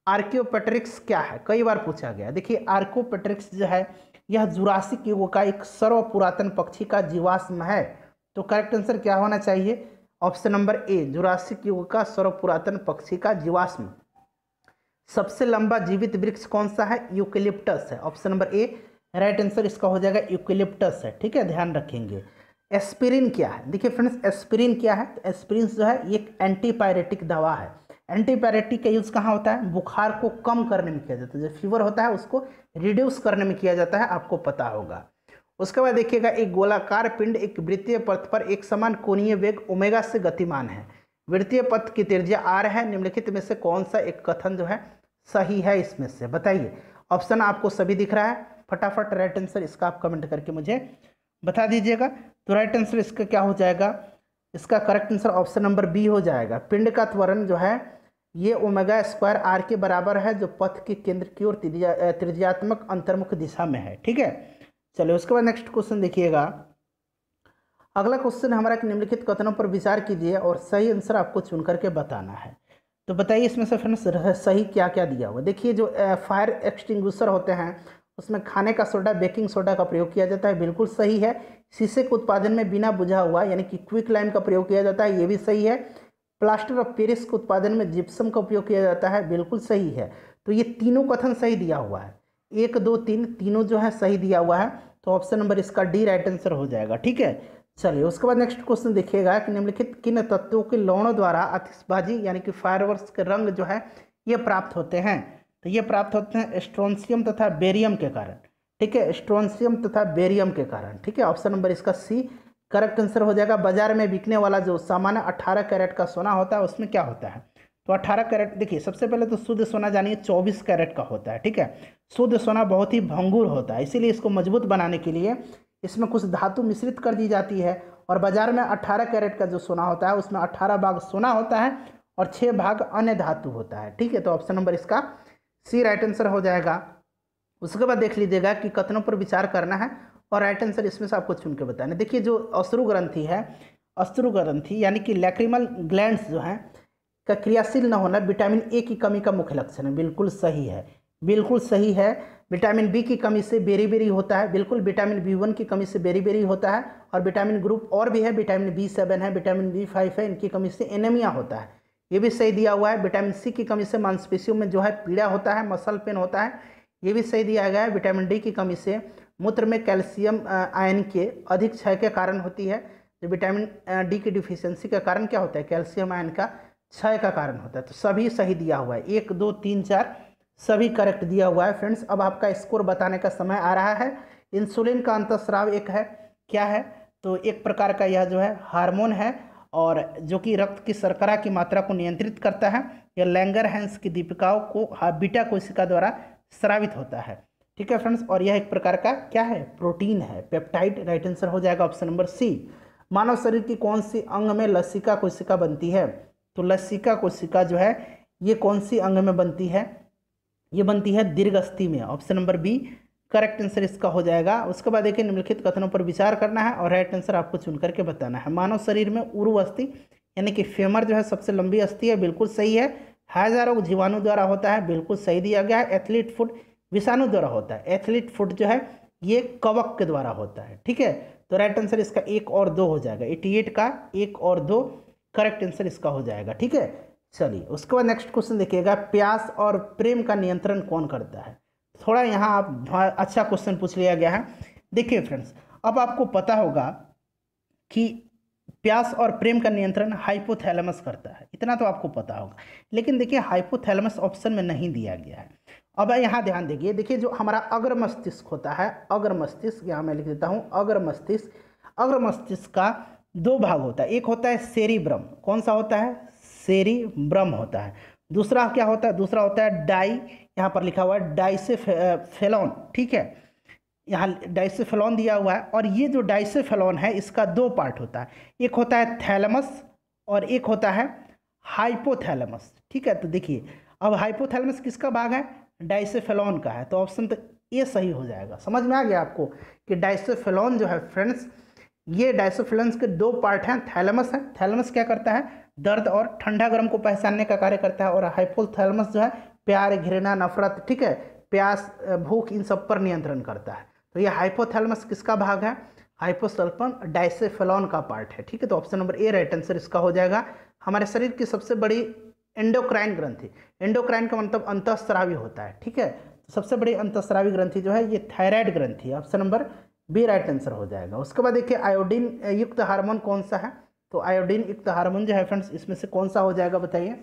आर्कियोपेट्रिक्स क्या है? कई बार पूछा गया। देखिए आर्कियोपेट्रिक्स जो है यह जुरासिक युग का एक सर्व पुरातन पक्षी का जीवाश्म है। तो करेक्ट आंसर क्या होना चाहिए? ऑप्शन नंबर ए, जुरासिक युग का सर्व पुरातन पक्षी का जीवाश्म। सबसे लंबा जीवित वृक्ष कौन सा है? यूकेलिप्टस है, option number A right answer इसका हो जाएगा, यूकेलिप्टस है। ठीक है, ध्यान रखेंगे। एस्पिरिन क्या है? देखिए फ्रेंड्स, एस्पिरिन क्या है? तो एस्पिरिन जो है ये एक एंटीपायरेटिक दवा है। एंटीपायरेटिक का यूज़ कहाँ होता है? बुखार को कम करने में किया जाता है, जो फीवर होता है उसको रिड्यूस करने में किया जाता है, आपको पता होगा। उसके बाद देखिएगा, एक गोलाकार पिंड एक वृत्तीय पथ पर एक समान कोणीय वेग ओमेगा से गतिमान है। वृत्तीय पथ की त्रिज्या आर है। निम्नलिखित में से कौन सा एक कथन जो है सही है इसमें से? बताइए। ऑप्शन आपको सभी दिख रहा है, फटाफट राइट आंसर इसका आप कमेंट करके मुझे बता दीजिएगा। तो राइट आंसर इसका क्या हो जाएगा? इसका correct answer option number B हो जाएगा। पिंड का त्वरण जो है ये ओमेगा स्क्वायर आर के बराबर है, जो पथ के केंद्र की ओर त्रिज्यात्मक अंतर्मुख दिशा में है। ठीक है, चलिए उसके बाद नेक्स्ट क्वेश्चन देखिएगा। अगला क्वेश्चन हमारा कि निम्नलिखित कथनों पर विचार कीजिए और सही आंसर आपको चुन करके बताना है। तो बताइए इसमें से फ्रेंड्स सही क्या क्या दिया हुआ। देखिए जो फायर एक्सटिंग्विशर होते हैं उसमें खाने का सोडा, बेकिंग सोडा का प्रयोग किया जाता है, बिल्कुल सही है। शीशे के उत्पादन में बिना बुझा हुआ यानी कि क्विक लाइम का प्रयोग किया जाता है, ये भी सही है। प्लास्टर ऑफ पेरिस के उत्पादन में जिप्सम का उपयोग किया जाता है, बिल्कुल सही है। तो ये तीनों कथन सही दिया हुआ है, 1 2 3 तीनों जो है सही दिया हुआ है। तो ऑप्शन नंबर इसका डी राइट आंसर हो जाएगा। ठीक है, चलिए उसके बाद नेक्स्ट क्वेश्चन देखिएगा कि निम्नलिखित किन तत्वों के लवणों द्वारा आतिशबाजी यानी कि फायरवर्क्स के रंग जो है ये प्राप्त होते हैं। तो ये प्राप्त होते हैं स्ट्रोंशियम तथा बेरियम के कारण। ठीक है, स्ट्रोंशियम तथा बेरियम के कारण। ठीक है, ऑप्शन नंबर इसका सी करेक्ट आंसर हो जाएगा। बाजार में बिकने वाला जो सामान्य 18 कैरेट का सोना होता है उसमें क्या होता है? तो 18 कैरेट, देखिए सबसे पहले तो शुद्ध सोना जानिए 24 कैरेट का होता है। ठीक है, शुद्ध सोना बहुत ही भंगुर होता है, इसीलिए इसको मजबूत बनाने के लिए इसमें कुछ धातु मिश्रित कर दी जाती है। और बाजार में 18 कैरेट का जो सोना होता है उसमें 18 भाग सोना होता है और 6 भाग अन्य धातु होता है। ठीक है, तो ऑप्शन नंबर इसका सी राइट आंसर हो जाएगा। उसके बाद देख लीजिएगा कि कथनों पर विचार करना है और राइट आंसर इसमें से आपको चुन के बताना है। देखिए जो अश्रु ग्रंथि है, अश्रु ग्रंथि यानी कि लैक्रिमल ग्लैंड्स जो हैं का क्रियाशील न होना विटामिन ए की कमी का मुख्य लक्षण है, बिल्कुल सही है। बिल्कुल सही है। विटामिन बी की कमी से बेरी होता है, बिल्कुल। विटामिन बी1 की कमी से बेरी होता है। और विटामिन ग्रुप और भी है, विटामिन बी7 है, विटामिन बी5 है, इनकी कमी से एनीमिया होता है, ये भी सही दिया हुआ है। विटामिन सी की कमी से मांसपेशियों में जो है पीड़ा होता है, मसल पेन होता है, ये भी सही दिया गया है। विटामिन डी की कमी से मूत्र में कैल्शियम आयन के अधिक क्षय के कारण होती है। जो विटामिन डी की डिफिशियंसी का कारण क्या होता है, कैल्शियम आयन का क्षय का कारण होता है। तो सभी सही दिया हुआ है, 1 2 3 4 सभी करेक्ट दिया हुआ है। फ्रेंड्स अब आपका स्कोर बताने का समय आ रहा है। इंसुलिन का अंतःस्राव एक है, क्या है, तो एक प्रकार का यह जो है हार्मोन है, और जो कि रक्त की शर्करा की मात्रा को नियंत्रित करता है। यह लैंगरहैंस की दीपिकाओं को बीटा कोशिका द्वारा स्रावित होता है। ठीक है फ्रेंड्स, और यह एक प्रकार का क्या है, प्रोटीन है, पेप्टाइड। राइट आंसर हो जाएगा ऑप्शन नंबर सी। मानव शरीर की कौन सी अंग में लसिका कोशिका बनती है, तो लसिका कोशिका जो है ये कौन सी अंग में बनती है, ये बनती है दीर्घस्थि में। Option number B correct answer इसका हो जाएगा। उसके बाद देखिए निम्नलिखित कथनों पर विचार करना है और राइट आंसर आपको चुन करके बताना है। मानव शरीर में उरु अस्थि यानी कि फेमर जो है सबसे लंबी अस्थि है, बिल्कुल सही है। हैजा रोग जीवाणु द्वारा होता है, बिल्कुल सही दिया गया है। एथलीट फुट विषाणु द्वारा होता है, एथलीट फुट जो है ये कवक के द्वारा होता है। ठीक है, तो राइट आंसर इसका 1 और 2 हो जाएगा। 88 का 1 और 2 करेक्ट आंसर इसका हो जाएगा। ठीक है, चलिए उसके बाद नेक्स्ट क्वेश्चन देखिएगा, प्यास और प्रेम का नियंत्रण कौन करता है। थोड़ा यहाँ आप अच्छा क्वेश्चन पूछ लिया गया है। देखिए फ्रेंड्स, अब आपको पता होगा कि प्यास और प्रेम का नियंत्रण हाइपोथैलेमस करता है, इतना तो आपको पता होगा। लेकिन देखिए हाइपोथैलेमस ऑप्शन में नहीं दिया गया है। अब यहाँ ध्यान देखिए, देखिए जो हमारा अग्र मस्तिष्क होता है, अग्र मस्तिष्क, यहाँ मैं लिख देता हूँ अग्र मस्तिष्क। अग्र मस्तिष्क का 2 भाग होता है, एक होता है सेरिब्रम, कौन सा होता है, सेरिब्रम होता है। दूसरा क्या होता है, दूसरा होता है डाई, यहाँ पर लिखा हुआ है डाइसेफेलॉन। ठीक है, यहाँ डाइसेफेलॉन दिया हुआ है, और ये जो डाइसेफेलॉन है इसका 2 पार्ट होता है, एक होता है थैलेमस और एक होता है हाइपोथैलेमस। ठीक है, तो देखिए अब हाइपोथैलेमस किसका भाग है, डाइसेफेलॉन का है, तो ऑप्शन तो ये सही हो जाएगा। समझ में आ गया आपको कि डाइसेफेलॉन जो है फ्रेंड्स, ये डाइसेफेलॉन के 2 पार्ट हैं। थैलेमस है, थैलेमस क्या करता है, दर्द और ठंडा गर्म को पहचानने का कार्य करता है, और हाइपोथैलेमस जो है प्यार, घृणा, नफरत, ठीक है, प्यास, भूख, इन सब पर नियंत्रण करता है। तो ये हाइपोथैलेमस किसका भाग है, हाइपोसल्फन डाइसेफेलॉन का पार्ट है। ठीक है, तो option number A right answer इसका हो जाएगा। हमारे शरीर की सबसे बड़ी एंडोक्राइन ग्रंथि, एंडोक्राइन का मतलब अंतःस्रावी होता है। ठीक है, तो सबसे बड़ी अंतःस्रावी ग्रंथि जो है ये थायराइड ग्रंथि है। Option number B right answer हो जाएगा। उसके बाद देखिए आयोडीन युक्त हार्मोन कौन सा है, तो आयोडीन युक्त हार्मोन जो है फ्रेंड्स इसमें से कौन सा हो जाएगा बताइए।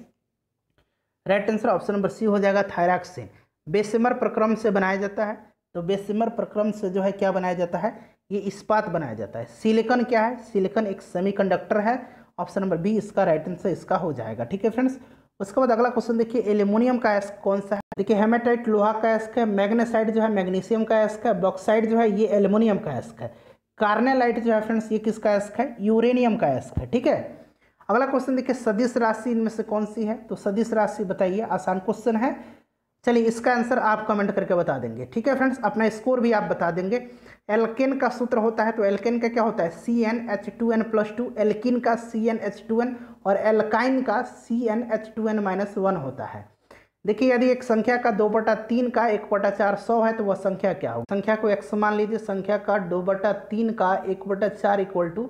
Right answer option number C हो जाएगा, थायरॉक्सिन। बेसिमर प्रक्रम से बनाया जाता है, तो बेसिमर प्रक्रम से जो है क्या बनाया जाता है, ये इस्पात बनाया जाता है। सिलिकॉन क्या है, सिलिकॉन एक सेमीकंडक्टर है। ऑप्शन नंबर बी इसका राइट आंसर इसका हो जाएगा। ठीक है फ्रेंड्स, उसके बाद अगला क्वेश्चन देखिए, एल्यूमिनियम का अयस्क कौन सा है। देखिए हेमेटाइट लोहा का अयस्क है, मैग्नेसाइट जो है मैग्नीशियम का अयस्क है, बॉक्साइट जो है ये एल्यूमिनियम का अयस्क है, कार्नेलाइट जो है फ्रेंड्स ये किसका अयस्क है, यूरेनियम का अयस्क है। ठीक है, अगला क्वेश्चन देखिए, सदिश राशि इनमें से कौन सी है, तो सदिश राशि बताइए, आसान क्वेश्चन है। चलिए इसका आंसर आप कमेंट करके बता देंगे। ठीक है फ्रेंड्स, अपना स्कोर भी आप बता देंगे। एल्केन का सूत्र होता है, तो एल्केन का क्या होता है, CnH2n+2, एल्किन का CnH2n और एल्काइन का CnH2n-1 होता है। देखिए यदि एक संख्या का 2/3 का 1/4 100 है तो वह संख्या क्या होगी, संख्या को x मान लीजिए, संख्या का 2/3 का 1/4 =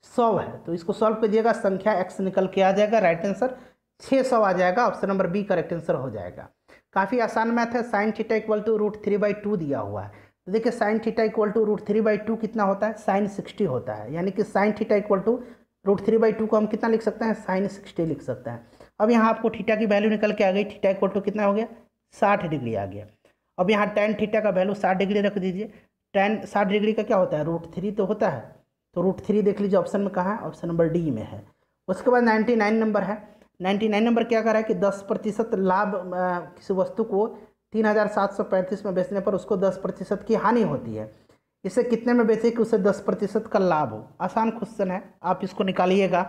100 है, तो इसको सॉल्व कीजिएगा, संख्या x निकल के आ जाएगा, राइट आंसर 600 आ जाएगा। Option number B correct answer हो जाएगा। काफ़ी आसान मैथ है। sin थीटा = √3/2 दिया हुआ है, तो देखिए sin थीटा = √3/2 कितना होता है, sin 60 होता है, यानी कि sin थीटा = √3/2 को हम कितना लिख सकते हैं, sin 60 लिख सकते हैं। अब यहाँ आपको थीटा की वैल्यू निकल के आ गई, थीटा = कितना हो गया, 60 डिग्री आ गया। अब यहाँ tan थीटा का वैल्यू 60 डिग्री रख दीजिए, tan 60 डिग्री का क्या होता है, √3 तो होता है, तो √3 देख लीजिए ऑप्शन में कहाँ है, ऑप्शन नंबर डी में है। उसके बाद 99 नंबर है, 99 नंबर क्या कर रहा है कि 10% लाभ किसी वस्तु को 3735 में बेचने पर उसको 10% की हानि होती है, इसे कितने में बेचे कि उसे 10% का लाभ हो। आसान क्वेश्चन है, आप इसको निकालिएगा,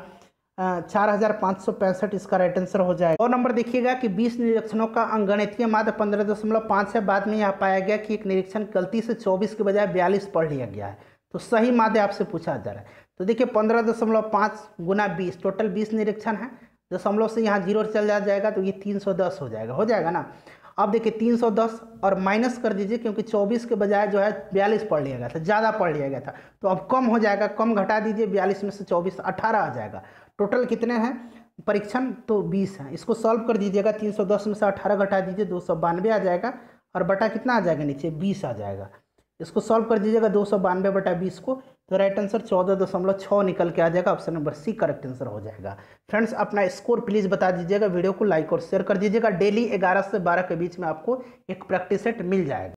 4565 इसका राइट आंसर हो जाएगा। और नंबर देखिएगा कि 20 निरीक्षणों का अंगणितीय माध्य 15.5 है, बाद में यह पाया गया कि एक निरीक्षण गलती से 24 के बजाय 42 पढ़ लिया गया है, तो सही माध्य आपसे पूछा जा रहा है। तो देखिए 15.5 × 20 टोटल 20 निरीक्षण है, दशमलव से यहाँ 0 चल जाएगा तो ये 310 हो जाएगा ना। अब देखिए 310 और माइनस कर दीजिए, क्योंकि 24 के बजाय जो है 42 पढ़ लिया गया था, ज़्यादा पढ़ लिया गया था, तो अब कम हो जाएगा, कम घटा दीजिए, 42 में से 24 18 आ जाएगा। टोटल कितने हैं परीक्षण, तो 20 हैं। इसको सॉल्व कर दीजिएगा, 310 में से 18 घटा दीजिए, 292 आ जाएगा, और बटा कितना आ जाएगा नीचे 20 आ जाएगा। इसको सॉल्व कर दीजिएगा 292 बटा 20 को, तो राइट आंसर 14.6 निकल के आ जाएगा। Option number C correct answer हो जाएगा। फ्रेंड्स अपना स्कोर प्लीज़ बता दीजिएगा, वीडियो को लाइक और शेयर कर दीजिएगा। डेली 11 से 12 के बीच में आपको एक प्रैक्टिस सेट मिल जाएगा।